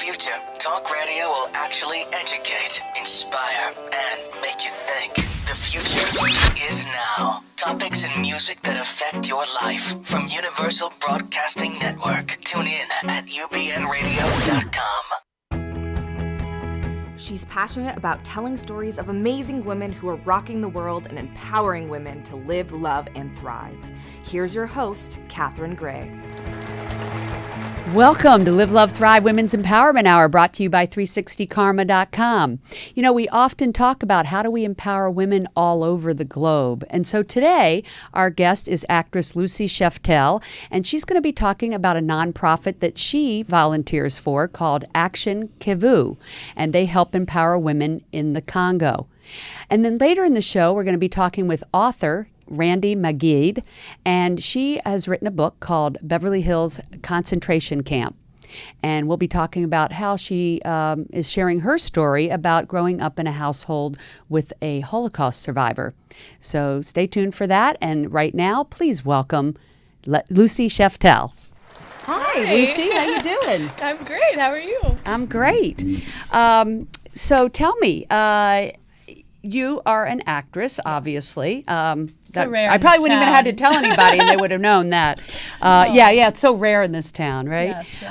future, talk radio will actually educate, inspire, and make you think. The future is now. Topics and music that affect your life from Universal Broadcasting Network. Tune in at ubnradio.com. She's passionate about telling stories of amazing women who are rocking the world and empowering women to live, love, and thrive. Here's your host, Katherine Gray. Welcome to Live, Love, Thrive Women's Empowerment Hour, brought to you by 360karma.com. You know, we often talk about how do we empower women all over the globe. And so today, our guest is actress Lucy Sheftall, and she's going to be talking about a nonprofit that she volunteers for called Action Kivu, and they help empower women in the Congo. And then later in the show, we're going to be talking with author Randi Maggid, and she has written a book called Beverly Hills Concentration Camp. And we'll be talking about how she is sharing her story about growing up in a household with a Holocaust survivor. So stay tuned for that. And right now, please welcome Lucy Sheftall. Hi, Lucy. How you doing? I'm great. How are you? I'm great. So tell me, you are an actress, obviously. So rare. I probably wouldn't even have had to tell anybody, and they would have known that. Yeah, it's so rare in this town, right? Yes.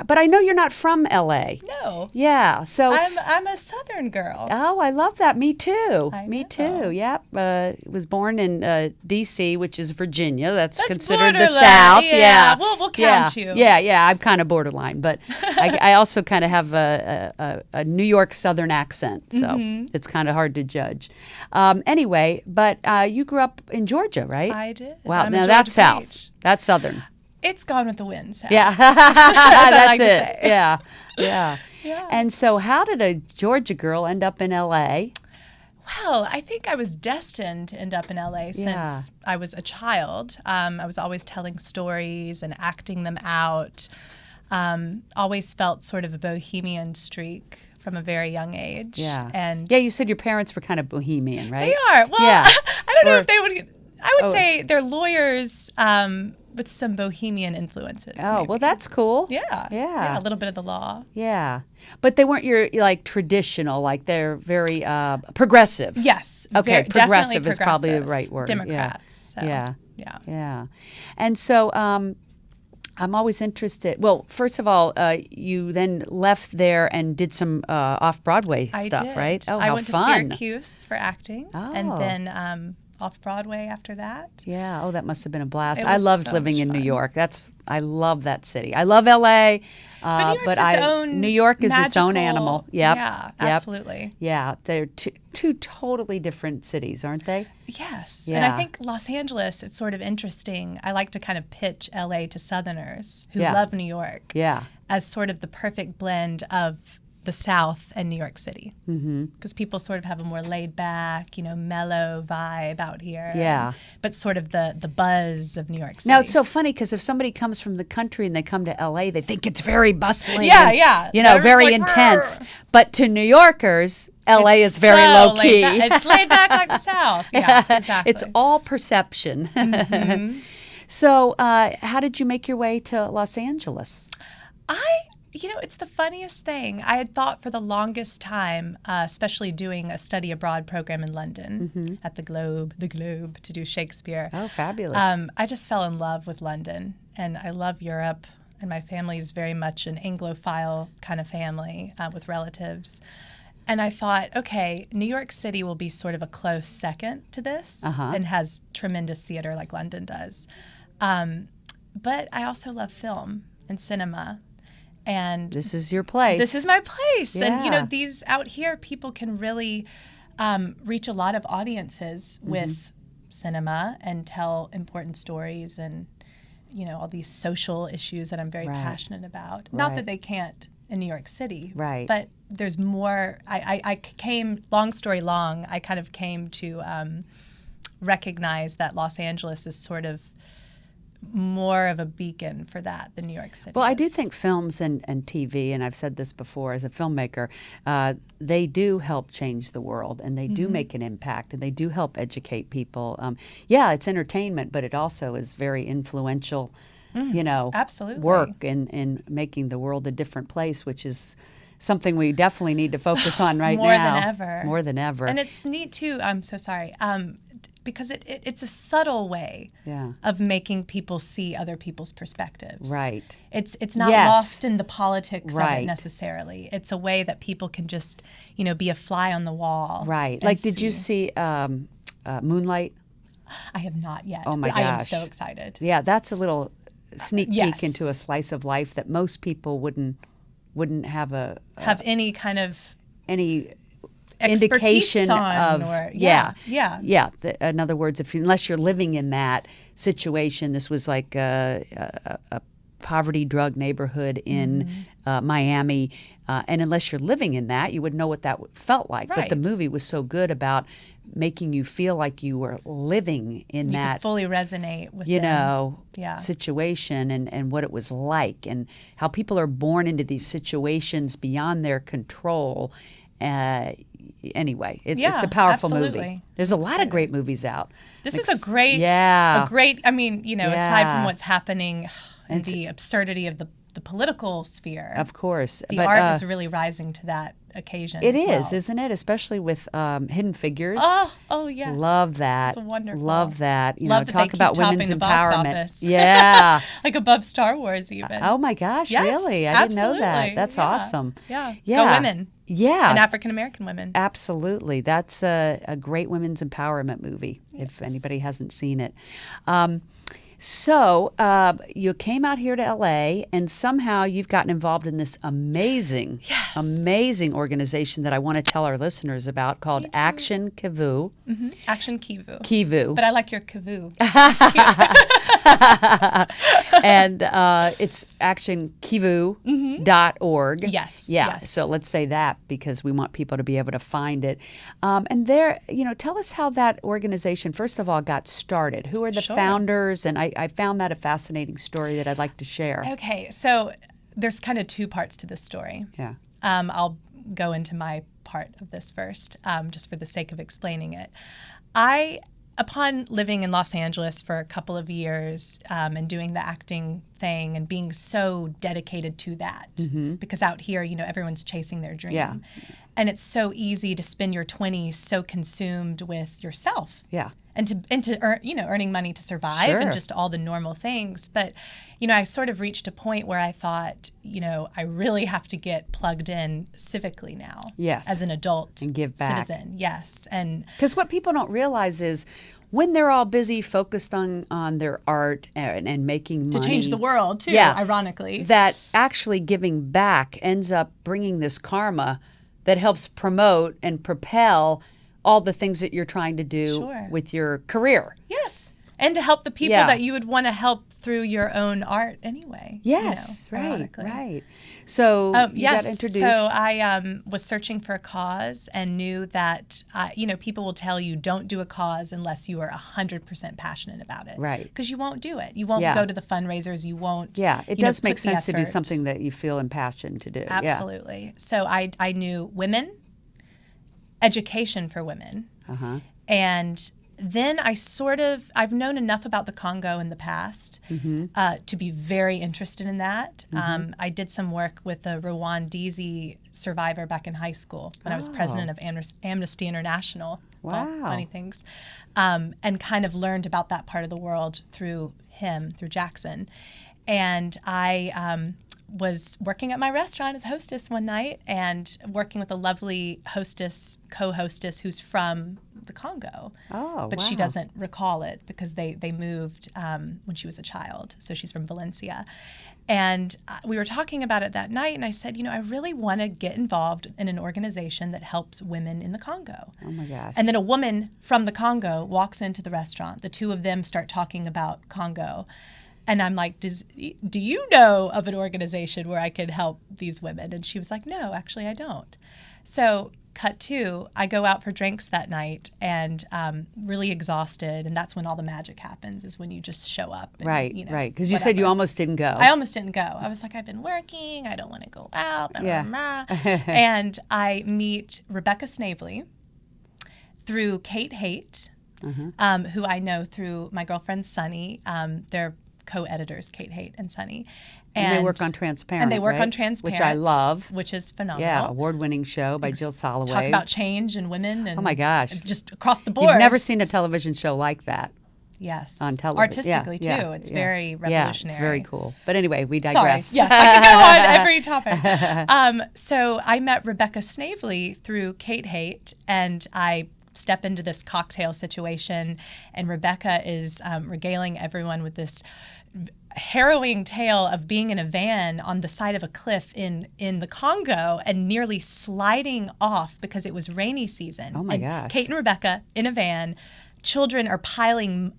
But I know you're not from L.A. No. Yeah, so I'm a Southern girl. Oh, I love that. Me too. Me too. Yep. Was born in D.C., which is Virginia. That's considered the borderline. South. Yeah. We'll count you. Yeah. I'm kind of borderline, but I also kind of have a New York Southern accent, so it's kind of hard to judge. Anyway, but you grew up in Georgia, right? I did. Wow. Now that's South. That's Southern. It's gone with the wind, South. Yeah. That's it. Yeah. And so how did a Georgia girl end up in L.A.? Well, I think I was destined to end up in L.A. since I was a child. I was always telling stories and acting them out. Always felt sort of a bohemian streak from a very young age. Yeah. And you said your parents were kind of bohemian, right? They are. Well, I don't know if they would. I would say they're lawyers with some bohemian influences. Oh, maybe. well, that's cool. Yeah, a little bit of the law. Yeah. But they weren't your, like, traditional, like they're very progressive. Yes. Okay, definitely progressive is probably the right word. Democrats. Yeah. So, Yeah. And so I'm always interested. Well, first of all, you then left there and did some off-Broadway stuff, did. right? Oh, I how went fun. to Syracuse for acting, Oh. and then off-Broadway after that. Yeah. Oh, that must have been a blast. It I was loved so living much in New fun. York. I love that city. I love L.A., But New York's its own New York is its own magical- animal. Yep. Yeah, absolutely. Yeah, they're two totally different cities, aren't they? Yes. Yeah. And I think Los Angeles, it's sort of interesting. I like to kind of pitch LA to Southerners who love New York as sort of the perfect blend of the South and New York City. Because people sort of have a more laid back, mellow vibe out here. Yeah. But sort of the buzz of New York City. Now, it's so funny because if somebody comes from the country and they come to L.A., they think it's very bustling. Yeah. Very like, intense. But to New Yorkers, L.A. is very so low-key. It's laid back like the South. Yeah, exactly. It's all perception. So how did you make your way to Los Angeles? It's the funniest thing. I had thought for the longest time, especially doing a study abroad program in London at the Globe, to do Shakespeare. Oh, fabulous. I just fell in love with London, and I love Europe, and my family is very much an Anglophile kind of family with relatives. And I thought, okay, New York City will be sort of a close second to this and has tremendous theater like London does. But I also love film and cinema. And this is your place. This is my place. Yeah. And, these out here, people can really reach a lot of audiences with cinema and tell important stories and, all these social issues that I'm very passionate about. Not that they can't in New York City. Right. But there's more. I came, long story long, I kind of came to recognize that Los Angeles is sort of more of a beacon for that than New York City. Well, I do think films and TV, and I've said this before as a filmmaker, they do help change the world, and they do make an impact, and they do help educate people. It's entertainment, but it also is very influential Absolutely. work in making the world a different place, which is something we definitely need to focus on right More now. than ever. More than ever. And it's neat too. I'm so sorry. Because it's a subtle way Yeah. of making people see other people's perspectives. Right. It's not Yes. lost in the politics of Right. it necessarily. It's a way that people can just, be a fly on the wall. Right. and Like, did you see Moonlight? I have not yet. Oh, my but I am gosh. so excited. Yeah, that's a little sneak yes. peek into a slice of life that most people wouldn't have Have any kind of any expertise indication on of or, yeah. yeah. In other words, unless you're living in that situation, this was like a poverty drug neighborhood in Miami, and unless you're living in that, you would know what that felt like. But the Right. movie was so good about making you feel like you were living in You that can fully resonate with Yeah. situation and what it was like and how people are born into these situations beyond their control. Anyway, it's a powerful movie. absolutely. There's a lot of great movies out. This Like, is a great, I mean, aside Yeah. from what's happening and the absurdity of the political sphere, Of course. the but, art is really rising to that occasion. It as is, well. isn't it? Especially with Hidden Figures. Oh yes. Love that. It's wonderful. Love that. Love that they talk keep about topping women's the box empowerment. office. Yeah. Like above Star Wars, even. Oh my gosh, Yes, really? I didn't know that. absolutely. That's Yeah. awesome. Yeah. Yeah. Go women. Yeah. And African American women. Absolutely. That's a great women's empowerment movie, if anybody hasn't seen it. So you came out here to LA, and somehow you've gotten involved in this amazing organization that I want to tell our listeners about called Action Kivu. Action Kivu. Kivu. But I like your Kivu. And it's actionkivu.org. Yes, Yeah. yes. So let's say that because we want people to be able to find it. And there, tell us how that organization, first of all, got started. Who are the Sure. founders? And I found that a fascinating story that I'd like to share. Okay, so there's kind of two parts to this story. Yeah. I'll go into my part of this first, just for the sake of explaining it. Upon living in Los Angeles for a couple of years and doing the acting thing and being so dedicated to that, because out here, everyone's chasing their dream. Yeah. And it's so easy to spend your 20s so consumed with yourself. Yeah. And to earn, earning money to survive Sure. and just all the normal things. But, I sort of reached a point where I thought, I really have to get plugged in civically now. Yes. As an adult And give back. citizen. Yes. And Because what people don't realize is when they're all busy focused on their art and making money. to change the world too, Yeah. ironically. That actually giving back ends up bringing this karma that helps promote and propel all the things that you're trying to do Sure. with your career. Yes. And to help the people Yeah. that you would want to help through your own art anyway. Yes, right, ironically. right. So you yes. got introduced. So I was searching for a cause and knew that, people will tell you don't do a cause unless you are 100% passionate about it. Right. Because you won't do it. You won't Yeah. go to the fundraisers. You won't. Yeah, it you know, does make put the sense to do effort. something that you feel impassioned to do. Yeah. Absolutely. So I knew women, education for women, Uh-huh. and then I've known enough about the Congo in the past to be very interested in that. I did some work with a Rwandese survivor back in high school when I was president of Amnesty International. Wow. Funny things. And kind of learned about that part of the world through Jackson. And I was working at my restaurant as hostess one night and working with a lovely co-hostess who's from the Congo. Oh, But she wow. doesn't recall it because they moved when she was a child. So she's from Valencia. And we were talking about it that night, and I said, I really want to get involved in an organization that helps women in the Congo. Oh my gosh. And then a woman from the Congo walks into the restaurant. The two of them start talking about Congo. And I'm like, do you know of an organization where I could help these women? And she was like, no, actually, I don't. So cut to, I go out for drinks that night and really exhausted. And that's when all the magic happens, is when you just show up. And, Right, right. Because you said you whatever. almost didn't go. I almost didn't go. I was like, I've been working. I don't want to go out. Blah, Yeah. blah, blah. And I meet Rebecca Snavely through Kate Haight, who I know through my girlfriend Sunny. They're co-editors, Kate Haight and Sunny. And they work on Transparent, And they work right? on Transparent. Which I love. Which is phenomenal. Yeah, award-winning show by Jill Soloway. Talk about change and women. And oh my gosh. Just across the board. You've never seen a television show like that. Yes. On television. Artistically, too. It's very revolutionary. Yeah, it's very cool. But anyway, we digress. Sorry. Yes, I could go on every topic. So I met Rebecca Snavely through Kate Haight, and I step into this cocktail situation, and Rebecca is regaling everyone with this harrowing tale of being in a van on the side of a cliff in the Congo and nearly sliding off because it was rainy season. Oh my gosh. Kate and Rebecca in a van. Children are piling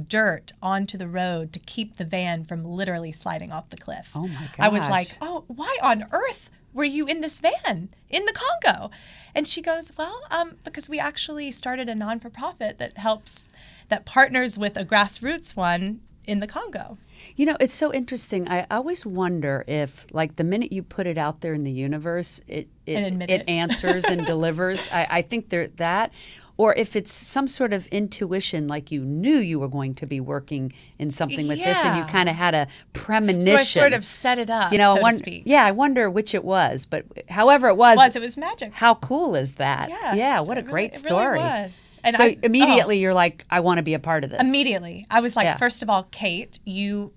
dirt onto the road to keep the van from literally sliding off the cliff. Oh my gosh. I was like, oh, why on earth were you in this van in the Congo? And she goes, well, because we actually started a non-for-profit that partners with a grassroots one in the Congo. You know, it's so interesting. I always wonder if, like, the minute you put it out there in the universe, it answers and delivers. I think that, or if it's some sort of intuition, like you knew you were going to be working in something with this, and you kind of had a premonition. So I sort of set it up, to speak. Yeah, I wonder which it was, but however it was magic. How cool is that? Yes, yeah, what a great story. It really was. And so immediately you're like, I want to be a part of this. Immediately. I was like, first of all, Kate, you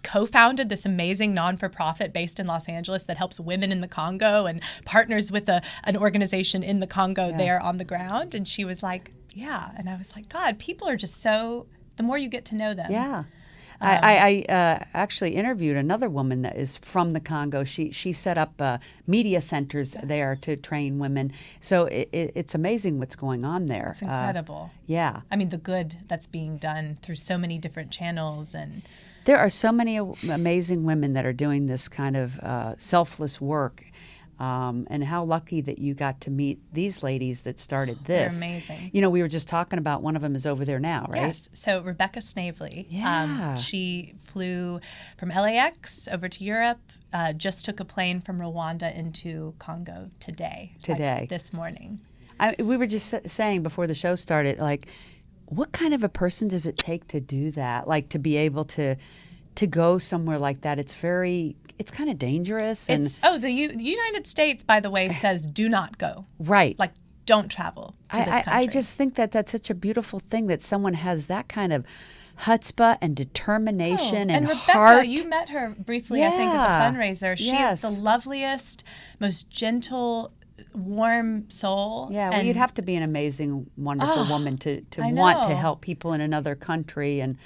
co-founded this amazing non-for-profit based in Los Angeles that helps women in the Congo and partners with an organization in the Congo there on the ground. And she was like, yeah. And I was like, God, people are just so, the more you get to know them. Yeah. I actually interviewed another woman that is from the Congo. She set up media centers there to train women. So it's amazing what's going on there. It's incredible. Yeah. I mean, the good that's being done through so many different channels. And there are so many amazing women that are doing this kind of selfless work. And how lucky that you got to meet these ladies that started this. They're amazing. You know, we were just talking about one of them is over there now, right? Yes. So Rebecca Snavely. Yeah. She flew from LAX over to Europe, just took a plane from Rwanda into Congo today. Like this morning. We were just saying before the show started, like, what kind of a person does it take to do that? Like, to be able to go somewhere like that? It's kind of dangerous. And the United States, by the way, says do not go. Right. Like, don't travel to this country. I just think that that's such a beautiful thing that someone has that kind of chutzpah and determination and Rebecca, heart. You met her briefly, I think, at the fundraiser. She is the loveliest, most gentle, warm soul. Yeah, well, you'd have to be an amazing, wonderful woman to want to help people in another country and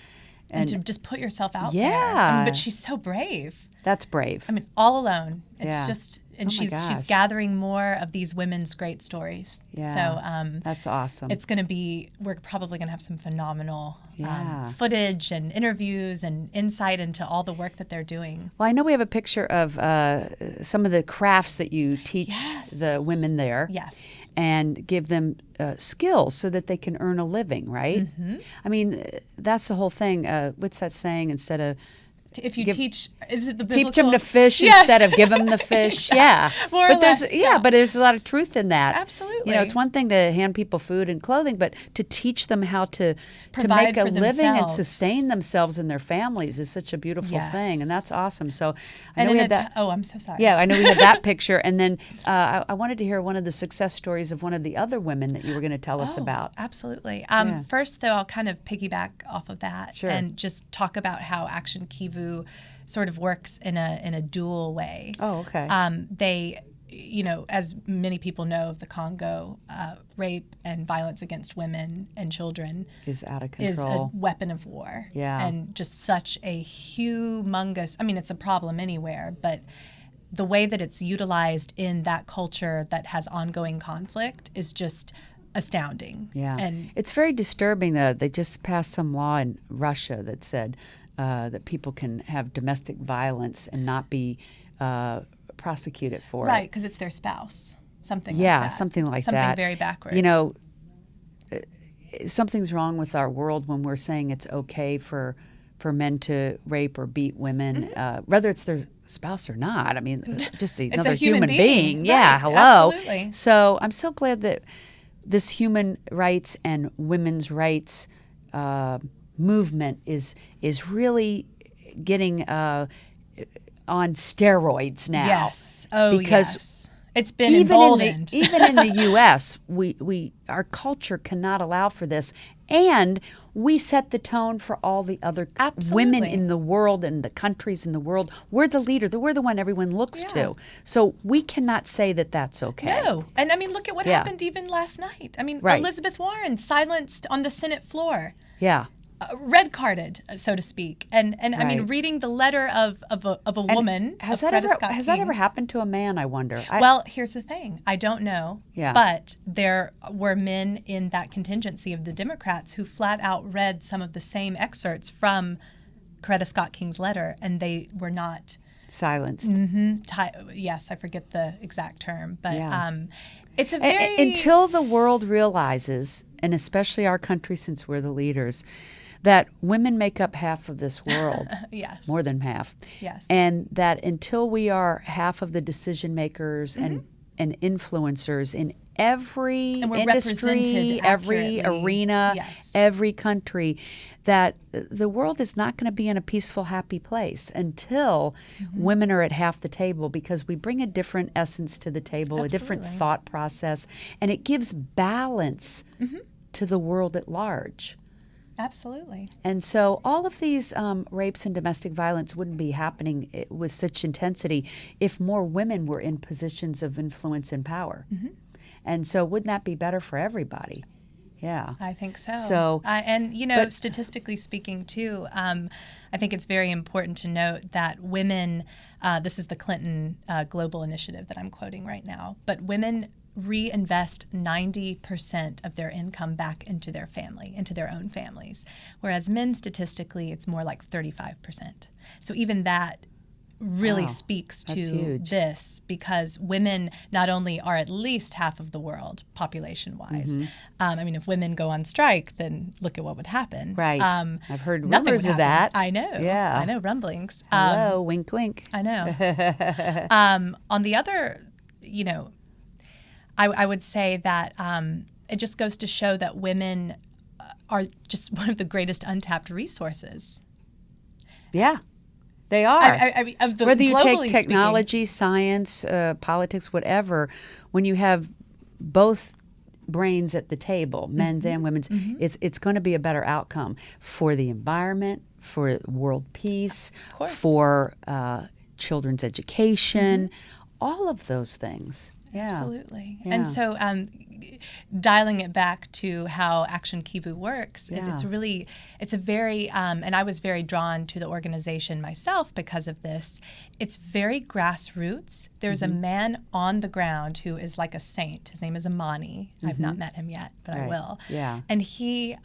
to just put yourself out there. But she's so brave. That's brave. I mean, all alone. It's just, and she's gathering more of these women's great stories. Yeah, so that's awesome. It's going to be, we're probably going to have some phenomenal footage and interviews and insight into all the work that they're doing. Well, I know we have a picture of some of the crafts that you teach the women there. Yes. And give them skills so that they can earn a living, right? Mm-hmm. I mean, that's the whole thing. What's that saying? Instead of if you teach, is it the biblical? Teach them to fish instead of give them the fish. Exactly. Yeah, more but or less. but there's a lot of truth in that. Absolutely. You know, it's one thing to hand people food and clothing, but to teach them how to Provide make a for living themselves. and sustain themselves and their families is such a beautiful thing, and that's awesome. So I and know we had that. Oh, I'm so sorry. Yeah, I know we had that picture, and then I wanted to hear one of the success stories of one of the other women that you were going to tell us about. Absolutely. First, though, I'll kind of piggyback off of that and just talk about how Action Kivu sort of works in a dual way. Oh, okay. They, you know, as many people know of the Congo, rape and violence against women and children is out of control. Is a weapon of war. Yeah. And just such a humongous, I mean, it's a problem anywhere, but the way that it's utilized in that culture that has ongoing conflict is just astounding. Yeah. And it's very disturbing. They just passed some law in Russia that said that people can have domestic violence and not be prosecuted for it. Right, because it's their spouse. Something like that. Yeah, something like that. Something very backwards. You know, something's wrong with our world when we're saying it's okay for men to rape or beat women, whether it's their spouse or not. I mean, just another human being. Right, yeah, hello. Absolutely. So I'm so glad that this human rights and women's rights movement is really getting on steroids now. Yes. Oh, because yes. It's been even emboldened. even in the U.S., our culture cannot allow for this, and we set the tone for all the other women in the world and the countries in the world. We're the leader. We're the one everyone looks to. So we cannot say that that's okay. No. And I mean, look at what happened even last night. I mean, Elizabeth Warren silenced on the Senate floor. Yeah. Red carded, so to speak, and I mean, reading the letter of a woman. Has that ever happened to a man? I wonder. Well, here's the thing: I don't know. Yeah. But there were men in that contingency of the Democrats who flat out read some of the same excerpts from Coretta Scott King's letter, and they were not silenced. Yes, I forget the exact term, but yeah. It's a very until the world realizes, and especially our country, since we're the leaders, that women make up half of this world. Yes. More than half. Yes. And that until we are half of the decision makers and influencers in every industry, every arena, every country, that the world is not going to be in a peaceful, happy place until women are at half the table, because we bring a different essence to the table, a different thought process, and it gives balance to the world at large. Absolutely. And so all of these rapes and domestic violence wouldn't be happening with such intensity if more women were in positions of influence and power. And so wouldn't that be better for everybody? Yeah. I think so. So, and, you know, statistically speaking, too, I think it's very important to note that women, this is the Clinton Global Initiative that I'm quoting right now, but women reinvest 90% of their income back into their family, into their own families, whereas men, statistically, it's more like 35%. So even that really speaks to this, because women not only are at least half of the world population-wise. I mean, if women go on strike, then look at what would happen. Right. I've heard rumors of that. I know. Yeah. I know, rumblings. Hello, wink, wink. I know. On the other, you know, I would say that it just goes to show that women are just one of the greatest untapped resources. Yeah, they are. I mean, whether you take technology, science, politics, whatever, when you have both brains at the table, men's and women's, it's going to be a better outcome for the environment, for world peace, for children's education, all of those things. Yeah. Absolutely. Yeah. And so dialing it back to how Action Kivu works, it's a very, and I was very drawn to the organization myself because of this. It's very grassroots. There's a man on the ground who is like a saint. His name is Amani. I've not met him yet, but I will. Yeah. And he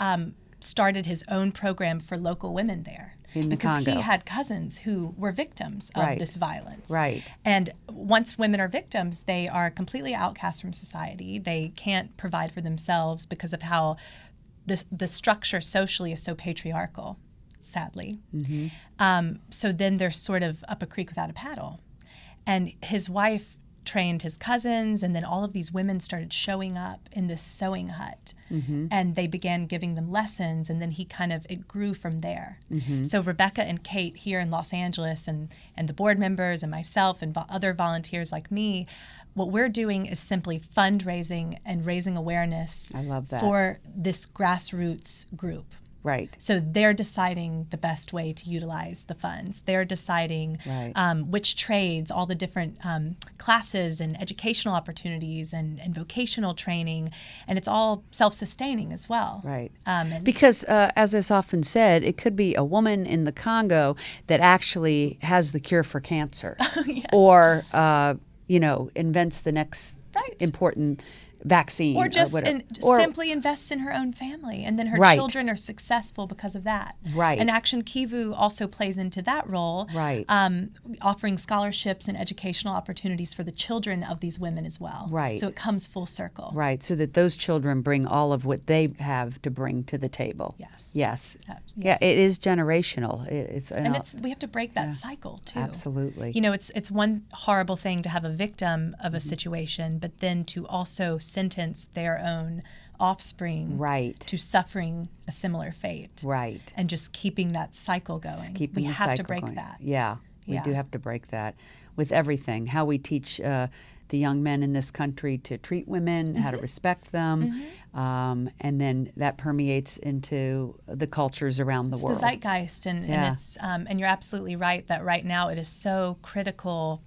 started his own program for local women there. Because Congo. he had cousins who were victims of this violence. Right. And once women are victims, they are completely outcast from society. They can't provide for themselves because of how the structure socially is so patriarchal, sadly. So then they're sort of up a creek without a paddle. And his wife trained his cousins, and then all of these women started showing up in this sewing hut. And they began giving them lessons, and then it grew from there. So Rebecca and Kate here in Los Angeles, and the board members and myself and other volunteers like me, what we're doing is simply fundraising and raising awareness for this grassroots group. Right. So they're deciding the best way to utilize the funds. They're deciding which trades, all the different classes and educational opportunities and vocational training, and it's all self-sustaining as well. Right. Because, as is often said, it could be a woman in the Congo that actually has the cure for cancer, or invents the next important vaccine, or just simply invests in her own family, and then her children are successful because of that. Right. And Action Kivu also plays into that role, offering scholarships and educational opportunities for the children of these women as well. Right. So it comes full circle. Right. So that those children bring all of what they have to bring to the table. Yes. Yes. Yeah. It is generational. We have to break that cycle too. Absolutely. You know, it's one horrible thing to have a victim of a situation, but then to also sentence their own offspring Right. to suffering a similar fate. Right. And just keeping that cycle going. Keeping we the have to cycle break going. that. Yeah, we Yeah. do have to break that with everything. How we teach the young men in this country to treat women, how to respect them, and then that permeates into the cultures around the It's world. the zeitgeist, and it's and you're absolutely right that right now it is so critical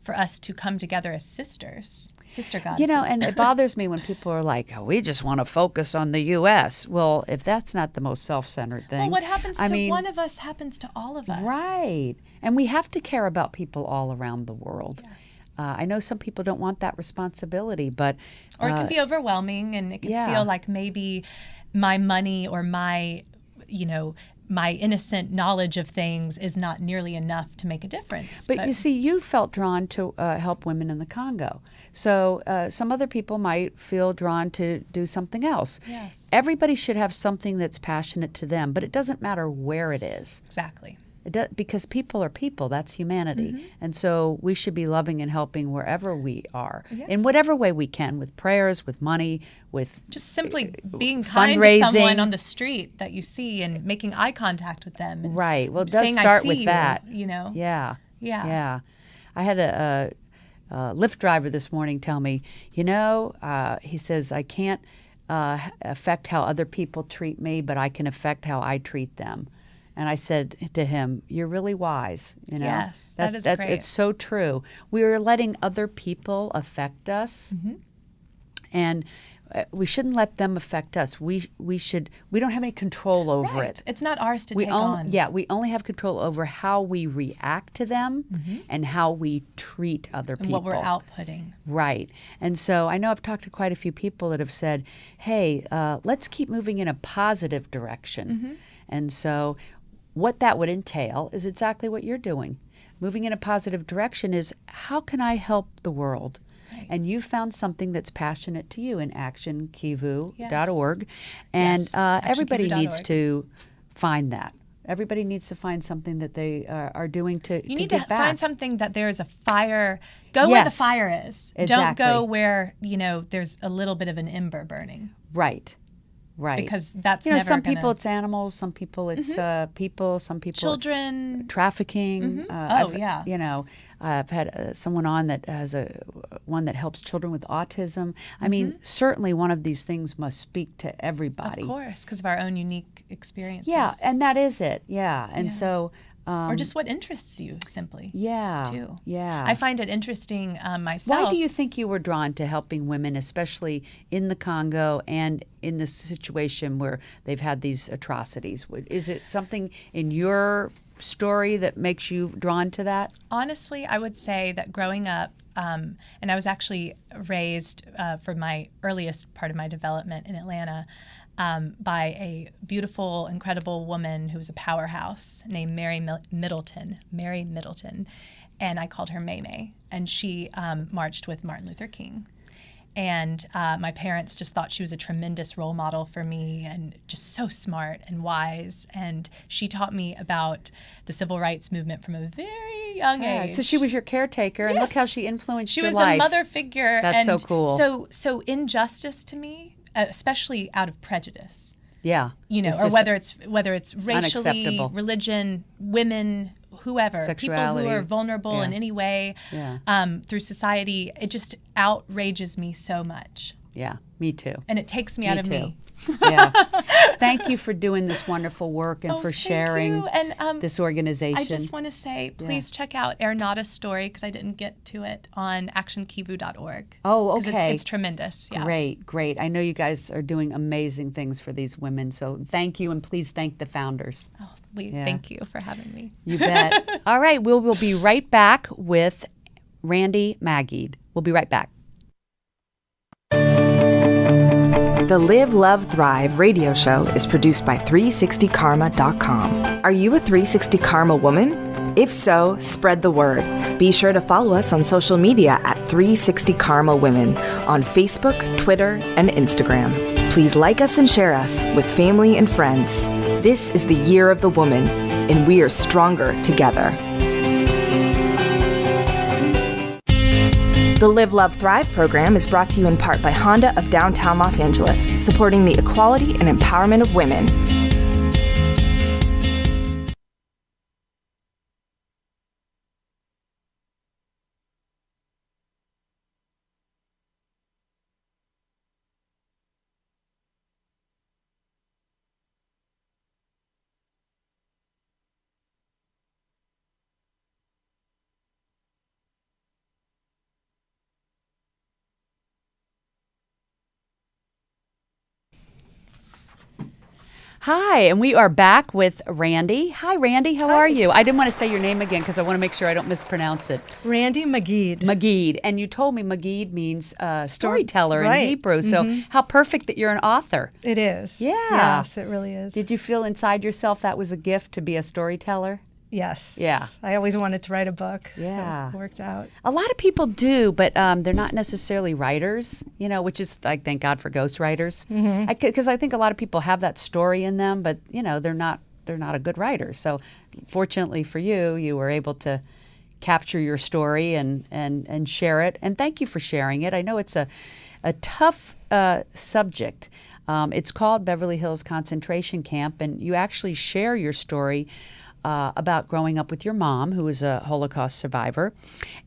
for us to come together as sister goddesses. You know, and it bothers me when people are like, oh, we just want to focus on the U.S. Well, if that's not the most self-centered thing. well, what happens to one of us happens to all of us. Right. And we have to care about people all around the world. Yes. I know some people don't want that responsibility, but... Or it can be overwhelming, and it can yeah. feel like maybe my money or my, my innocent knowledge of things is not nearly enough to make a difference. But you see, you felt drawn to help women in the Congo. So some other people might feel drawn to do something else. Yes. Everybody should have something that's passionate to them, but it doesn't matter where it is. Exactly. Because people are people. That's humanity. And so we should be loving and helping wherever we are, in whatever way we can, with prayers, with money, with just simply being kind to someone on the street that you see and making eye contact with them. And right. Well, it does saying, start I see with you, that. Yeah. Yeah. I had a Lyft driver this morning tell me, he says, I can't affect how other people treat me, but I can affect how I treat them. And I said to him, you're really wise. Yes, that is great. It's so true. We are letting other people affect us, and we shouldn't let them affect us. We don't have any control over it. It's not ours to take on. Yeah, we only have control over how we react to them and how we treat other people. And what we're outputting. Right. And so I know I've talked to quite a few people that have said, hey, let's keep moving in a positive direction. And so what that would entail is exactly what you're doing. Moving in a positive direction is, how can I help the world? Right. And you found something that's passionate to you in actionkivu.org. And everybody needs to find that. Everybody needs to find something that they are doing to You need give to back. find something that there is a fire. Go where the fire is. Exactly. Don't go where, there's a little bit of an ember burning. Right. Right. Because that's never some people it's animals, some people it's people, some people children, trafficking. yeah. I've had someone on that has one that helps children with autism. I mean, certainly one of these things must speak to everybody. Of course, because of our own unique experiences. Yeah, and that is it. Yeah, and so. Or just what interests you, simply. Yeah. Too. Yeah. I find it interesting myself. Why do you think you were drawn to helping women, especially in the Congo and in this situation where they've had these atrocities? Is it something in your story that makes you drawn to that? Honestly, I would say that growing up, and I was actually raised for my earliest part of my development in Atlanta, by a beautiful, incredible woman who was a powerhouse named Mary Middleton. And I called her May. And she marched with Martin Luther King. And my parents just thought she was a tremendous role model for me, and just so smart and wise. And she taught me about the civil rights movement from a very young age. So she was your caretaker, and look how she influenced your life. She was a mother figure. That's so cool. So injustice to me, especially out of prejudice. Yeah. Or whether it's racially, religion, women, whoever, sexuality. People who are vulnerable in any way through society, it just outrages me so much. Yeah, me too. And it takes me out of me. Yeah. Thank you for doing this wonderful work and for sharing this organization. I just want to say, please check out Ernada's story, because I didn't get to it, on actionkivu.org. Oh, okay. It's tremendous. Yeah. Great. I know you guys are doing amazing things for these women, so thank you, and please thank the founders. Oh, thank you for having me. You bet. All right, we'll be right back with Randi Maggid. We'll be right back. The Live, Love, Thrive radio show is produced by 360karma.com. Are you a 360 Karma woman? If so, spread the word. Be sure to follow us on social media at 360 Karma Women on Facebook, Twitter, and Instagram. Please like us and share us with family and friends. This is the year of the woman, and we are stronger together. The Live, Love, Thrive program is brought to you in part by Honda of downtown Los Angeles, supporting the equality and empowerment of women. Hi, and we are back with Randi. Hi, Randi. How are you? I didn't want to say your name again because I want to make sure I don't mispronounce it. Randi Maggid. Maggid. And you told me Maggid means storyteller Right. in Hebrew. So how perfect that you're an author. It is. Yeah. Yes, it really is. Did you feel inside yourself that was a gift to be a storyteller? Yes. Yeah. I always wanted to write a book. Yeah. So it worked out. A lot of people do, but they're not necessarily writers, which is, like, thank God for ghostwriters. Because I think a lot of people have that story in them, but, they're not a good writer. So fortunately for you, you were able to capture your story and share it. And thank you for sharing it. I know it's a tough subject. It's called Beverly Hills Concentration Camp, and you actually share your story about growing up with your mom, who was a Holocaust survivor.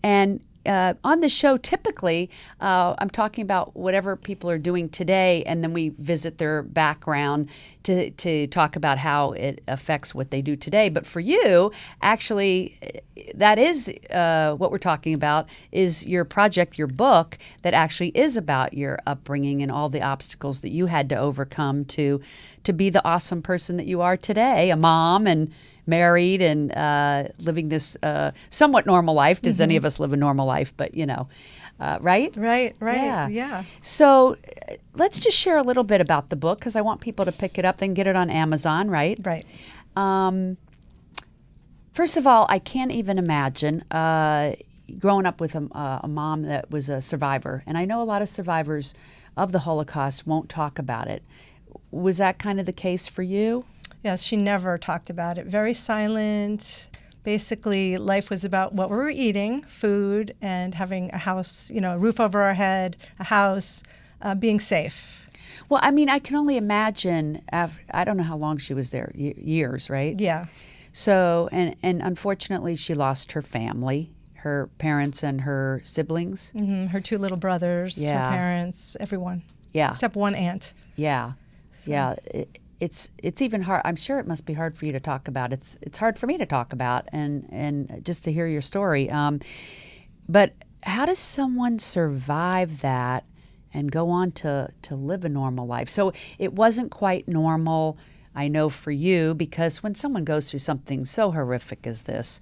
And on the show, typically, I'm talking about whatever people are doing today, and then we visit their background to talk about how it affects what they do today. But for you, actually, that is what we're talking about, is your project, your book, that actually is about your upbringing and all the obstacles that you had to overcome to be the awesome person that you are today, a mom and married and living this somewhat normal life. Does any of us live a normal life? But, right? Right. Yeah. So let's just share a little bit about the book, because I want people to pick it up. They can get it on Amazon, right? Right. First of all, I can't even imagine growing up with a mom that was a survivor. And I know a lot of survivors of the Holocaust won't talk about it. Was that kind of the case for you? Yes, she never talked about it. Very silent. Basically, life was about what we were eating, food, and having a house, a roof over our head, a house, being safe. Well, I mean, I can only imagine, I don't know how long she was there, years, right? Yeah. So, and unfortunately, she lost her family, her parents and her siblings. Her two little brothers, her parents, everyone. Yeah. Except one aunt. Yeah. So. Yeah. It's even hard. I'm sure it must be hard for you to talk about. It's hard for me to talk about and just to hear your story. But how does someone survive that and go on to live a normal life? So it wasn't quite normal, I know, for you, because when someone goes through something so horrific as this,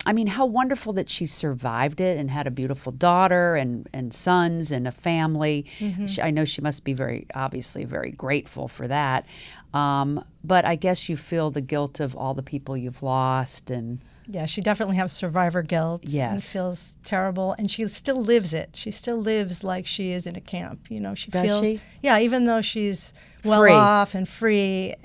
I mean, how wonderful that she survived it and had a beautiful daughter and sons and a family. I know she must be obviously very grateful for that. But I guess you feel the guilt of all the people you've lost. And yeah, she definitely has survivor guilt. Yes. And feels terrible. And she still lives it. She still lives like she is in a camp. Does she? Yeah, even though she's well Free. off and free.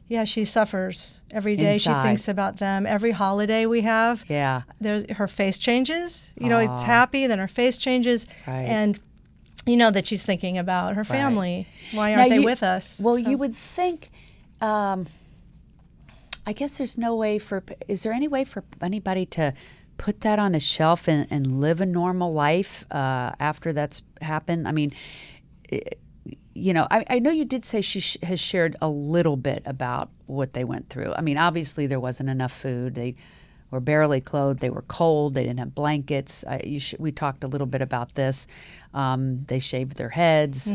Yeah, she suffers every day. Inside. She thinks about them. Every holiday we have, her face changes. It's happy, then her face changes. Right. And you know that she's thinking about her family. Why aren't they with us? Well, you would think, I guess is there any way for anybody to put that on a shelf and live a normal life after that's happened? I mean, I know you did say she has shared a little bit about what they went through. I mean, obviously there wasn't enough food. They were barely clothed. They were cold. They didn't have blankets. We talked a little bit about this. They shaved their heads,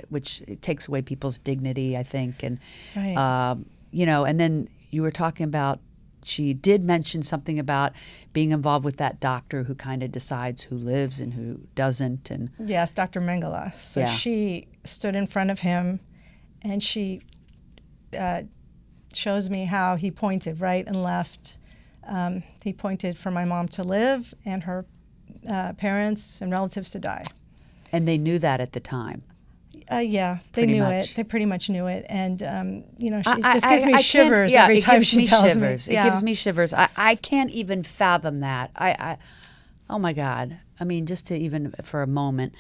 which takes away people's dignity, I think. And, right. And then you were talking about, she did mention something about being involved with that doctor who kind of decides who lives and who doesn't. And yes, Dr. Mengele. So she stood in front of him, and she shows me how he pointed right and left. He pointed for my mom to live and her parents and relatives to die. And they knew that at the time. Yeah, they Pretty knew much. it. They pretty much knew it. And, she just gives me shivers every it time gives she me tells shivers. me. It gives me shivers. I can't even fathom that. Oh, my God. I mean, just to even for a moment,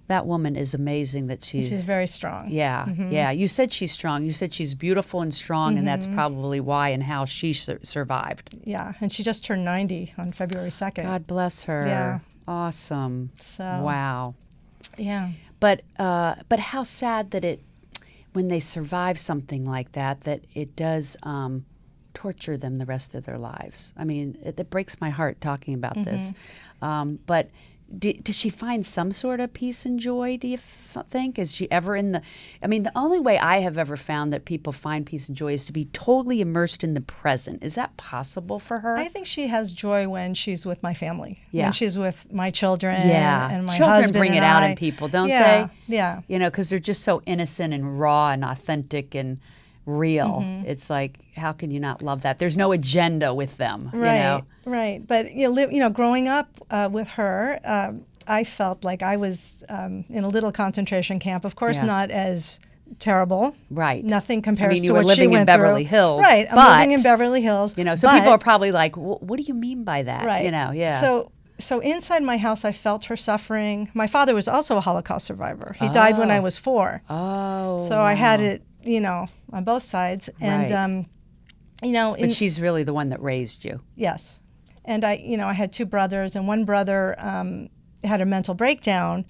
that woman is amazing that She's very strong. Yeah, yeah. You said she's strong. You said she's beautiful and strong, and that's probably why and how she survived. Yeah, and she just turned 90 on February 2nd. God bless her. Yeah. Awesome. So Wow. yeah. But how sad that when they survive something like that it does torture them the rest of their lives. I mean, it breaks my heart talking about this. But does she find some sort of peace and joy, do you think? Is she ever the only way I have ever found that people find peace and joy is to be totally immersed in the present. Is that possible for her? I think she has joy when she's with my family. Yeah. When she's with my children and my Children husband bring it and out I. in people, don't Yeah, they? yeah. You know, because they're just so innocent and raw and authentic and real. It's like, how can you not love that? There's no agenda with them, Right, you know? right. But growing up with her, I felt like I was in a little concentration camp. Of course, Yeah. not as terrible. Right. Nothing compares you to were what she living in went Beverly through. Hills. Right. I'm but, living in Beverly Hills. You know, so but- people are probably like, what do you mean by that? Right. You know, yeah. So inside my house, I felt her suffering. My father was also a Holocaust survivor. He died when I was 4. Oh. So I had it, on both sides. And, Right. But she's really the one that raised you. yes. And I had 2 brothers, and one brother had a mental breakdown,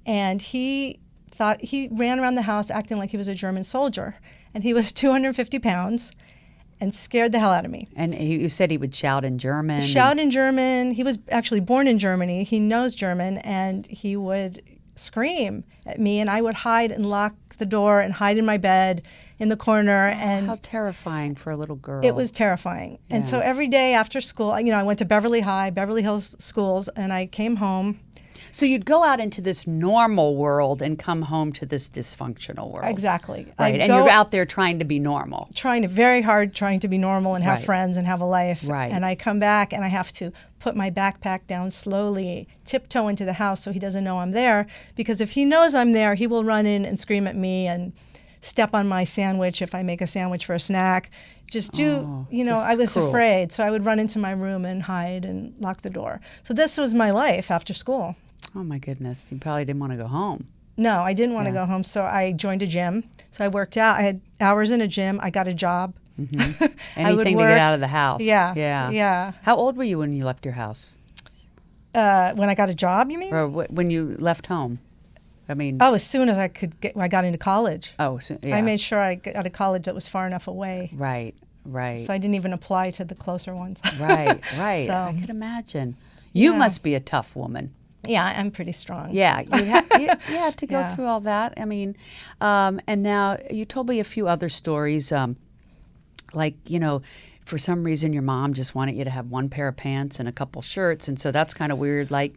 and he ran around the house acting like he was a German soldier, and he was 250 pounds and scared the hell out of me. And you said he would shout in German. Shout in German. He was actually born in Germany. He knows German, and he would scream at me, and I would hide and lock the door and hide in my bed in the corner. And how terrifying for a little girl. it was terrifying. And so every day after school, I went to Beverly Hills schools, and I came home. So you'd go out into this normal world and come home to this dysfunctional world. Exactly. Right. And you're out there trying to be normal. Very hard trying to be normal and have Right. friends and have a life. Right. And I come back and I have to put my backpack down slowly, tiptoe into the house so he doesn't know I'm there. Because if he knows I'm there, he will run in and scream at me and step on my sandwich if I make a sandwich for a snack. I was cruel. afraid. So I would run into my room and hide and lock the door. So this was my life after school. Oh, my goodness. You probably didn't want to go home. No, I didn't want to go home, so I joined a gym. So I worked out. I had hours in a gym. I got a job. Anything to get out of the house. Yeah, Yeah. yeah. How old were you when you left your house? When I got a job, you mean? Or when you left home? I mean, Oh, as soon as I got into college. yeah. I made sure I got a college that was far enough away. Right. So I didn't even apply to the closer ones. Right. So- I could imagine. You Yeah. must be a tough woman. Yeah, I'm pretty strong. Yeah, you had to go Yeah. through all that. I mean, and now you told me a few other stories, for some reason your mom just wanted you to have one pair of pants and a couple shirts, and so that's kind of weird, like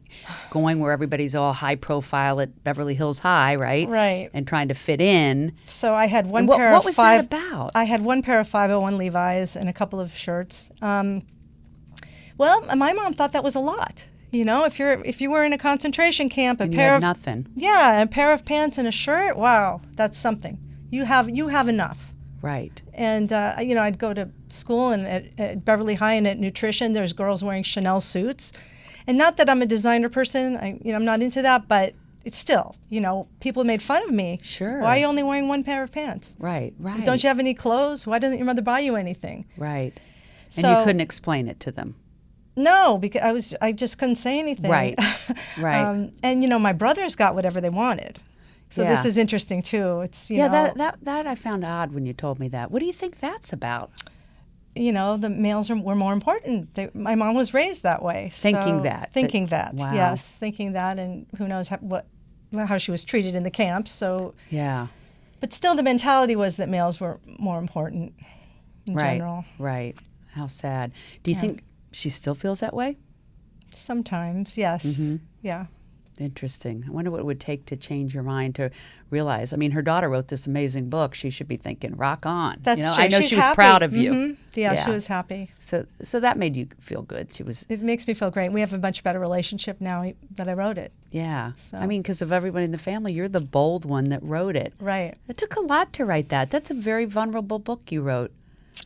going where everybody's all high profile at Beverly Hills High, right? Right. And trying to fit in. So I had one And what- pair what of was five. that about? I had one pair of 501 Levi's and a couple of shirts. Well, my mom thought that was a lot. If you were in a concentration camp, And you had nothing. Yeah, a pair of pants and a shirt. Wow, that's something. You have enough. Right. And I'd go to school and at Beverly High and at nutrition, there's girls wearing Chanel suits. And not that I'm a designer person, I'm not into that, but it's still, people made fun of me. Sure. Why are you only wearing one pair of pants? Right. Don't you have any clothes? Why doesn't your mother buy you anything? Right. And So- you couldn't explain it to them. No, because I just couldn't say anything. Right. Right. And my brothers got whatever they wanted. So this Yeah. is interesting too. It's that I found odd when you told me that. What do you think that's about? The males were more important. My mom was raised that way. Thinking that. Wow. Yes, thinking that, and who knows how she was treated in the camps. So, Yeah. but still, the mentality was that males were more important in general. Right. How sad. Do you think she still feels that way? Sometimes, yes. Mm-hmm. Yeah. Interesting. I wonder what it would take to change your mind to realize. I mean, her daughter wrote this amazing book. She should be thinking, rock on. That's true. I know She's she was happy. proud of you. Mhm. Yeah, she was happy. So that made you feel good. She was. It makes me feel great. We have a much better relationship now that I wrote it. Yeah. So- I mean, because of everybody in the family, you're the bold one that wrote it. Right. It took a lot to write that. That's a very vulnerable book you wrote.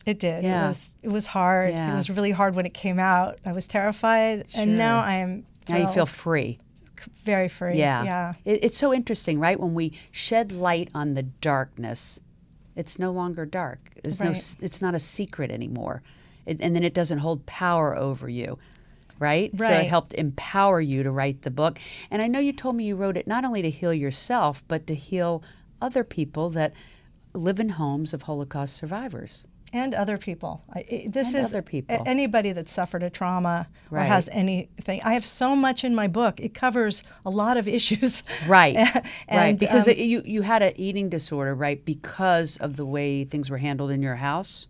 It did. Yeah. It was hard. Yeah. It was really hard when it came out. I was terrified, Sure. and now I am Now you feel thrilled. free. Very free. Yeah. Yeah. It's so interesting, right? When we shed light on the darkness, it's no longer dark. Right. It's not a secret anymore. And then it doesn't hold power over you, right? So it Right. helped empower you to write the book. And I know you told me you wrote it not only to heal yourself, but to heal other people that live in homes of Holocaust survivors. And other people. This And is other people. Anybody that suffered a trauma or Right. has anything. I have so much in my book. It covers a lot of issues. Right, right. And, Because you had an eating disorder, right? Because of the way things were handled in your house.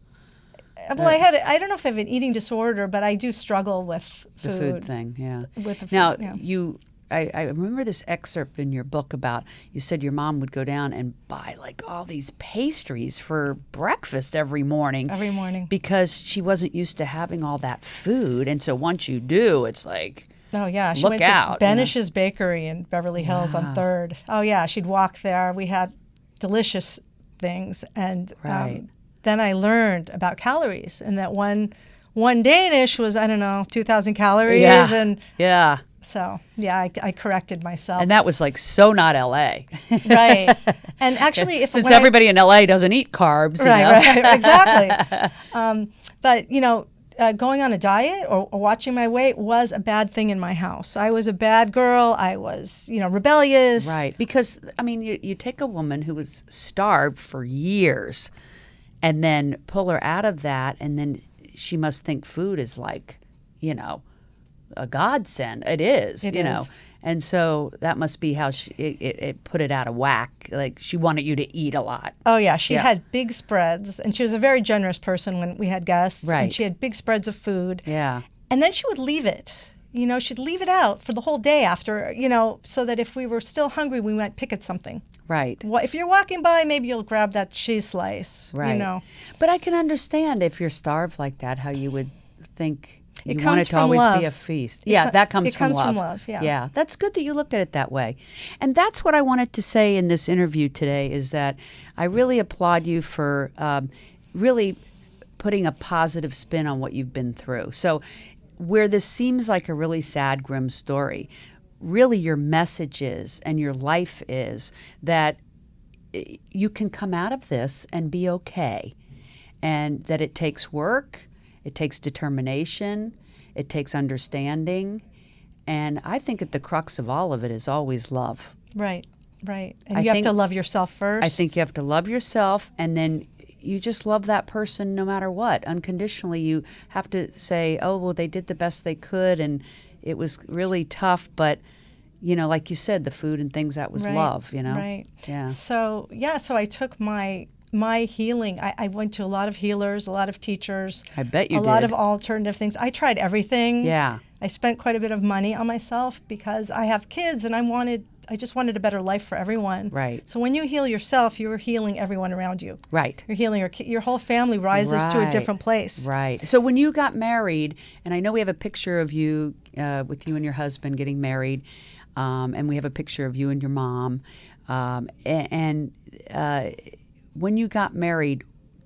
Well, I don't know if I have an eating disorder, but I do struggle with The food thing, yeah. With the food, now, yeah. I remember this excerpt in your book about, you said your mom would go down and buy like all these pastries for breakfast every morning. Every morning. Because she wasn't used to having all that food. And so once you do, it's like, Oh, yeah. She look went out, to you know. Benish's Bakery in Beverly Hills on 3rd. Oh, yeah. She'd walk there. We had delicious things. And Right. then I learned about calories, and that one Danish was, I don't know, 2,000 calories. yeah, And yeah. so, yeah, I corrected myself. And that was like so not L.A. Right. And actually, Since everybody in L.A. doesn't eat carbs, you know? Right, exactly. But, going on a diet or watching my weight was a bad thing in my house. I was a bad girl. I was, rebellious. Right, because I mean, you take a woman who was starved for years, and then pull her out of that, and then she must think food is like, a godsend. It is, It you know, is. and so that must be how it put it out of whack. Like she wanted you to eat a lot. Oh, yeah. She Yeah. had big spreads, and she was a very generous person when we had guests. Right. And she had big spreads of food. Yeah, And then she would leave it. She'd leave it out for the whole day after, so that if we were still hungry, we might pick at something. right. If you're walking by, maybe you'll grab that cheese slice, Right. But I can understand if you're starved like that, how you would think It you want comes it to from always love. be a feast. Yeah, that comes it from comes love. from love, yeah. Yeah, that's good that you looked at it that way. And that's what I wanted to say in this interview today is that I really applaud you for really putting a positive spin on what you've been through. So where this seems like a really sad, grim story, really your message is and your life is that you can come out of this and be okay, and that it takes work, it takes determination, it takes understanding, and I think at the crux of all of it is always love. Right. And I you have think- to love yourself first. I think you have to love yourself, and then you just love that person no matter what. Unconditionally, you have to say, oh, well, they did the best they could, and it was really tough, but like you said, the food and things, that was Right, love, Right. Yeah. So I took my healing. I went to a lot of healers, a lot of teachers. I bet you a lot did. of alternative things. I tried everything. Yeah. I spent quite a bit of money on myself because I have kids and I just wanted a better life for everyone. Right. So when you heal yourself, you're healing everyone around you. Right. You're healing your whole family rises to a Right. different place. Right. So when you got married, and I know we have a picture of you with you and your husband getting married, and we have a picture of you and your mom, and when you got married,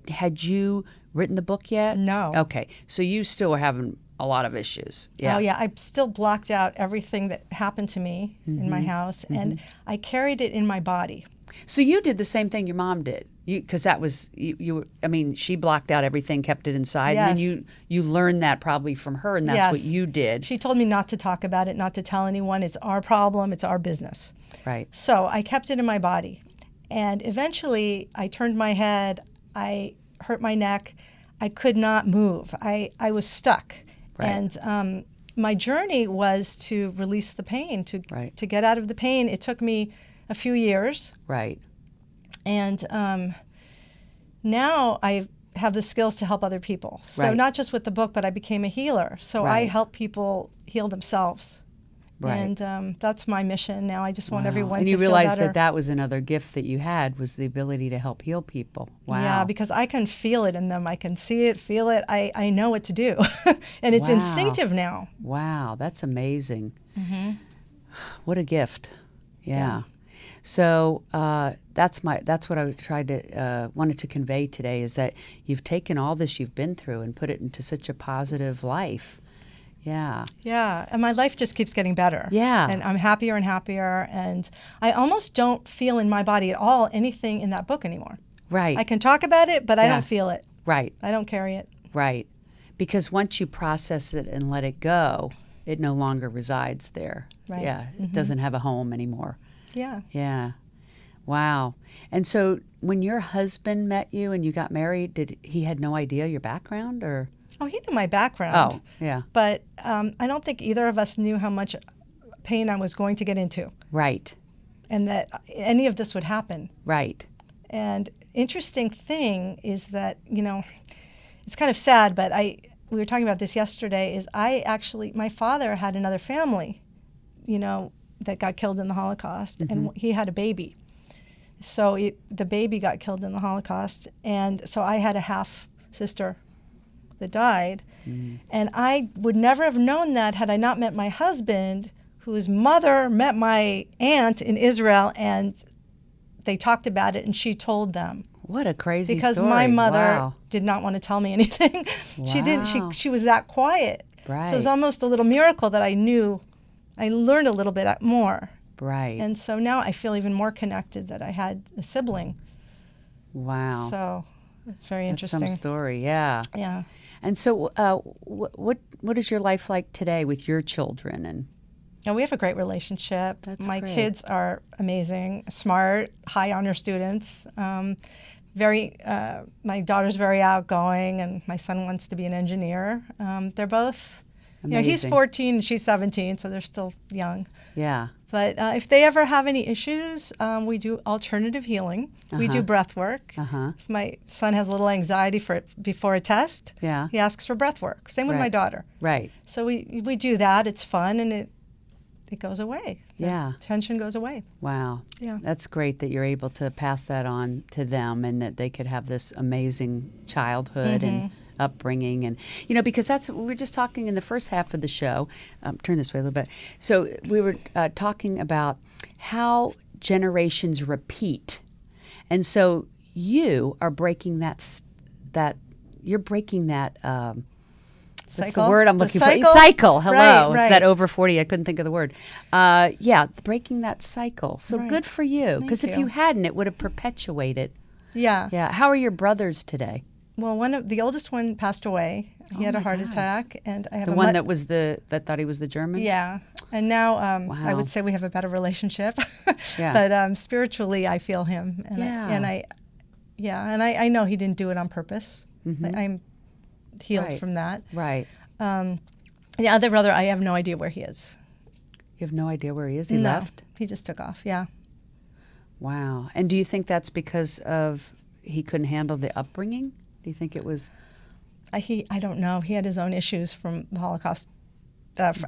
had you written the book yet? No. Okay. So you still were having a lot of issues. Yeah. Oh, yeah. I still blocked out everything that happened to me in my house, and I carried it in my body. So you did the same thing your mom did, because that was you. I mean, she blocked out everything, kept it inside, and Yes. then you learned that probably from her, and that's what Yes. you did. She told me not to talk about it, not to tell anyone. It's our problem. It's our business. Right. So I kept it in my body. And eventually I turned my head. I hurt my neck. I could not move. I was stuck. Right. And my journey was to release the pain, Right. to get out of the pain. It took me a few years. Right. And now I have the skills to help other people. So Right. not just with the book, but I became a healer. So I Right. help people heal themselves. Right. And that's my mission now. I just want Wow. everyone and to you feel realized better. that was another gift that you had, was the ability to help heal people. Wow. Yeah, because I can feel it in them. I can see it, feel it. I know what to do. And it's Wow. instinctive now. Wow, that's amazing. Mm-hmm. What a gift. Yeah. So that's what I wanted to convey today, is that you've taken all this you've been through and put it into such a positive life. Yeah. Yeah, and my life just keeps getting better. Yeah. And I'm happier and happier, and I almost don't feel in my body at all anything in that book anymore. Right. I can talk about it, but I Yeah. don't feel it. Right. I don't carry it. Right. Because once you process it and let it go, it no longer resides there. Right. Yeah. It doesn't have a home anymore. Yeah. Yeah. Wow. And so when your husband met you and you got married, did he had no idea your background or? Oh, he knew my background. Oh, yeah. But I don't think either of us knew how much pain I was going to get into, Right. and that any of this would happen. Right. And interesting thing is that, it's kind of sad, but we were talking about this yesterday, is my father had another family, that got killed in the Holocaust, and he had a baby. So the baby got killed in the Holocaust, and so I had a half sister that died. And I would never have known that had I not met my husband, whose mother met my aunt in Israel, and they talked about it, and she told them. What a crazy Because story. my mother Wow. did not want to tell me anything. She didn't. She was that quiet. Right. So it was almost a little miracle that I learned a little bit more. Right. And so now I feel even more connected that I had a sibling. Wow. So it's very That's interesting. some story. Yeah. Yeah. And so what is your life like today with your children? And we have a great relationship. That's my great. kids are amazing, smart, high honor students. My daughter's very outgoing, and my son wants to be an engineer. They're both, he's Amazing. 14 and she's 17, so they're still young. Yeah. But if they ever have any issues, we do alternative healing. We do breath work. If my son has a little anxiety before a test, Yeah. he asks for breath work. Same with my Right. daughter. Right. So we do that. It's fun, and it goes away. The Yeah. tension goes away. Wow. Yeah. That's great that you're able to pass that on to them and that they could have this amazing childhood and upbringing. And, because that's what we were just talking in the first half of the show. Turn this way a little bit. So we were talking about how generations repeat. And so you are breaking that what's the word I'm looking for? Cycle. Hello. Right. It's that over 40. I couldn't think of the word. Breaking that cycle. So Right. good for you. Because if you. you hadn't, it would have perpetuated. Yeah. Yeah. How are your brothers today? Well, the oldest one passed away. He had a my heart gosh. attack, and I have The one that thought he was the German? Yeah, and now I Wow. would say we have a better relationship. Yeah. But spiritually, I feel him, and Yeah. I know he didn't do it on purpose. I'm healed Right. from that. Right. The other brother, I have no idea where he is. You have no idea where he is? He No, left? he just took off. Yeah. Wow. And do you think that's because of he couldn't handle the upbringing? Do you think it was? I don't know. He had his own issues from the Holocaust.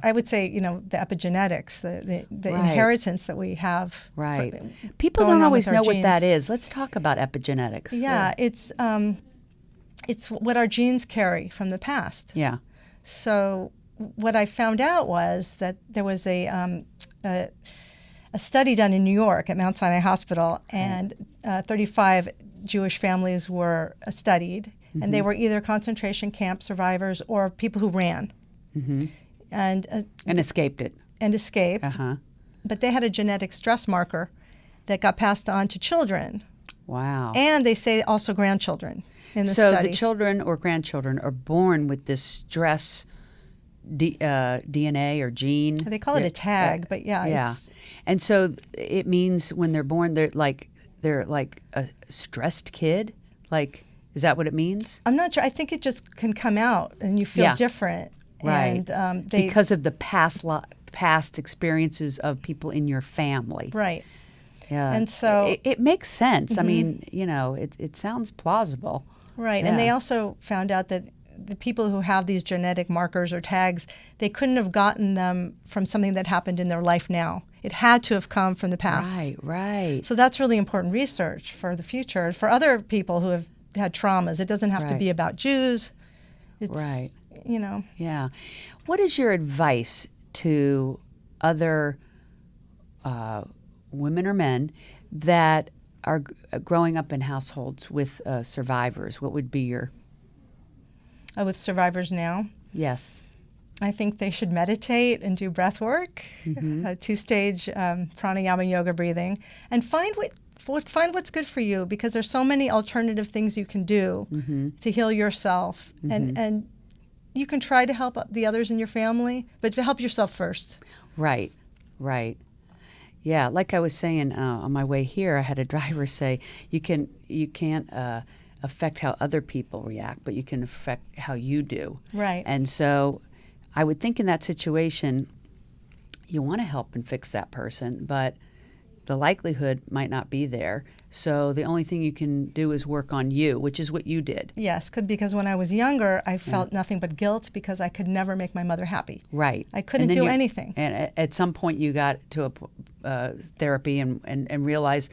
I would say, the epigenetics, the Right. inheritance that we have. Right. People going don't on always with our know what genes. that is. Let's talk about epigenetics. Yeah, it's what our genes carry from the past. Yeah. So what I found out was that there was a study done in New York at Mount Sinai Hospital, and 35 Jewish families were studied, and they were either concentration camp survivors or people who ran and escaped it. escaped. Uh-huh. But they had a genetic stress marker that got passed on to children, Wow. and they say also grandchildren in the So study. the children or grandchildren are born with this stress DNA or gene. They call it a tag, but yeah. It's, And so it means when they're born, they're like a stressed kid. Like, is that what it means? I'm not sure. I think it just can come out, and you feel Yeah. different. Right. And Because of the past experiences of people in your family. right. Yeah. And so- it makes sense. I mean, it sounds plausible. Right. And they Yeah. also found out that the people who have these genetic markers or tags, they couldn't have gotten them from something that happened in their life now. It had to have come from the past. Right. So that's really important research for the future. For other people who have had traumas, it doesn't have to Right. be about Jews. It's, Right. Yeah. What is your advice to other women or men that are growing up in households with survivors? What would be your With survivors now, yes? I think they should meditate and do breath work, 2-stage pranayama yoga breathing, and find what's good for you, because there's so many alternative things you can do to heal yourself. And you can try to help the others in your family, but to help yourself first. Right. Yeah, like I was saying on my way here, I had a driver say, you can't affect how other people react, but you can affect how you do. Right. And so I would think in that situation, you want to help and fix that person, but the likelihood might not be there. So the only thing you can do is work on you, which is what you did. Yes, because when I was younger, I felt nothing but guilt because I could never make my mother happy. Right. I couldn't do anything. And at some point you got to a therapy and realized,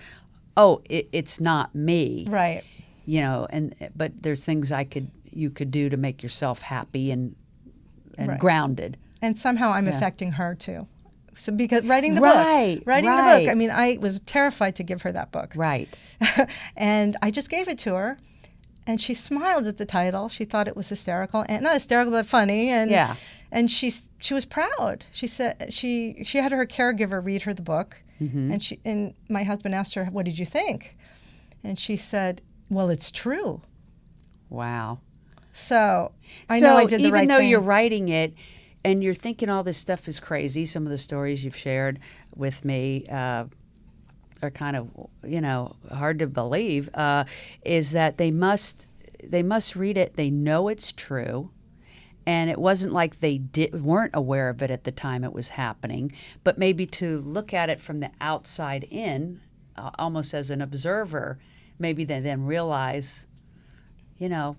oh, it's not me. Right. You know, but there's things you could do to make yourself happy and grounded. And somehow I'm affecting her too. So because writing the Right. book, I mean, I was terrified to give her that book. Right. And I just gave it to her, and she smiled at the title. She thought it was hysterical, and not hysterical, but funny. And and she was proud. She said she had her caregiver read her the book, and my husband asked her, "What did you think?" And she said, "Well, it's true." Wow. So I know I did the right thing. Even though you're writing it, and you're thinking all this stuff is crazy, some of the stories you've shared with me are kind of, hard to believe, is that they must read it. They know it's true. And it wasn't like they weren't aware of it at the time it was happening, but maybe to look at it from the outside in, almost as an observer, maybe they then realize, yeah,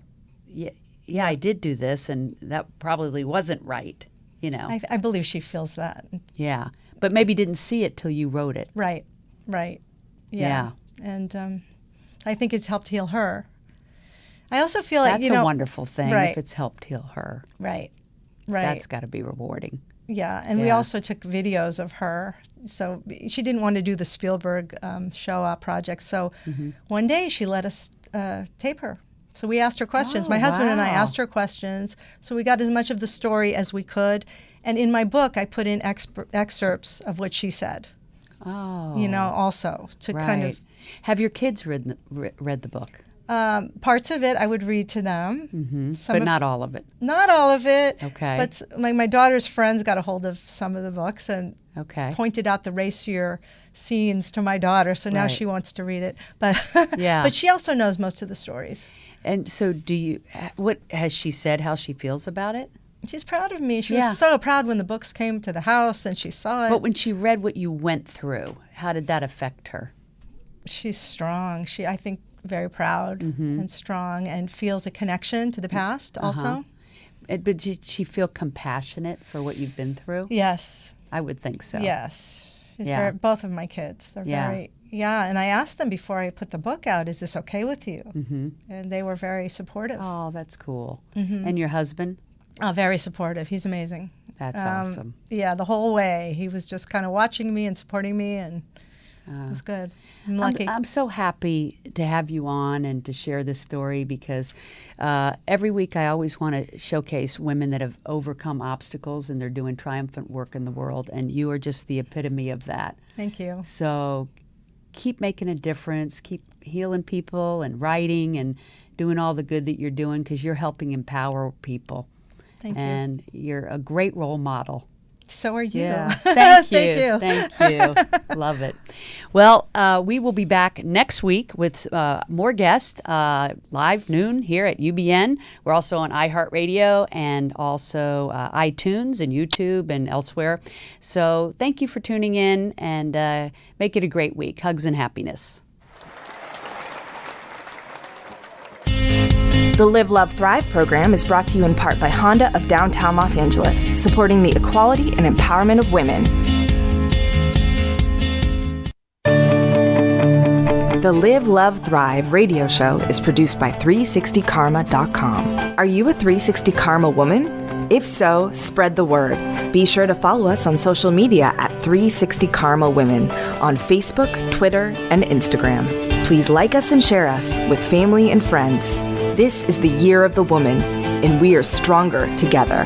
I did do this, and that probably wasn't right, I believe she feels that. Yeah, but maybe didn't see it till you wrote it. Right. Yeah. And I think it's helped heal her. I also feel like, That's a wonderful thing if it's helped heal her. Right. That's got to be rewarding. Yeah, and we also took videos of her. So she didn't want to do the Spielberg Shoah project. So one day she let us tape her. So we asked her questions. My husband and I asked her questions. So we got as much of the story as we could. And in my book, I put in excerpts of what she said. Oh. Also to kind of... Have your kids read the book? Parts of it I would read to them. But not all of it? Not all of it. Okay. But like my daughter's friends got a hold of some of the books and pointed out the racier scenes to my daughter. So now she wants to read it. But but she also knows most of the stories. And so what has she said how she feels about it? She's proud of me. She was so proud when the books came to the house and she saw it. But when she read what you went through, how did that affect her? She's strong. I think, very proud and strong, and feels a connection to the past also. But did she feel compassionate for what you've been through? Yes. I would think so. Yes. Both of my kids. They're very... Yeah, and I asked them before I put the book out, is this okay with you? And they were very supportive. Oh, that's cool. And your husband? Oh, very supportive. He's amazing. That's awesome. Yeah, the whole way. He was just kind of watching me and supporting me, and it was good. I'm lucky. I'm so happy to have you on and to share this story, because every week I always want to showcase women that have overcome obstacles and they're doing triumphant work in the world, and you are just the epitome of that. Thank you. So keep making a difference, keep healing people and writing and doing all the good that you're doing, because you're helping empower people. Thank you. And you're a great role model. So are you. Yeah. Thank you. Thank you. Thank you. Love it. Well, we will be back next week with more guests, live noon here at UBN. We're also on iHeartRadio and also iTunes and YouTube and elsewhere. So thank you for tuning in, and make it a great week. Hugs and happiness. The Live, Love, Thrive program is brought to you in part by Honda of downtown Los Angeles, supporting the equality and empowerment of women. The Live, Love, Thrive radio show is produced by 360karma.com. Are you a 360 Karma woman? If so, spread the word. Be sure to follow us on social media at 360 Karma Women on Facebook, Twitter, and Instagram. Please like us and share us with family and friends. This is the year of the woman, and we are stronger together.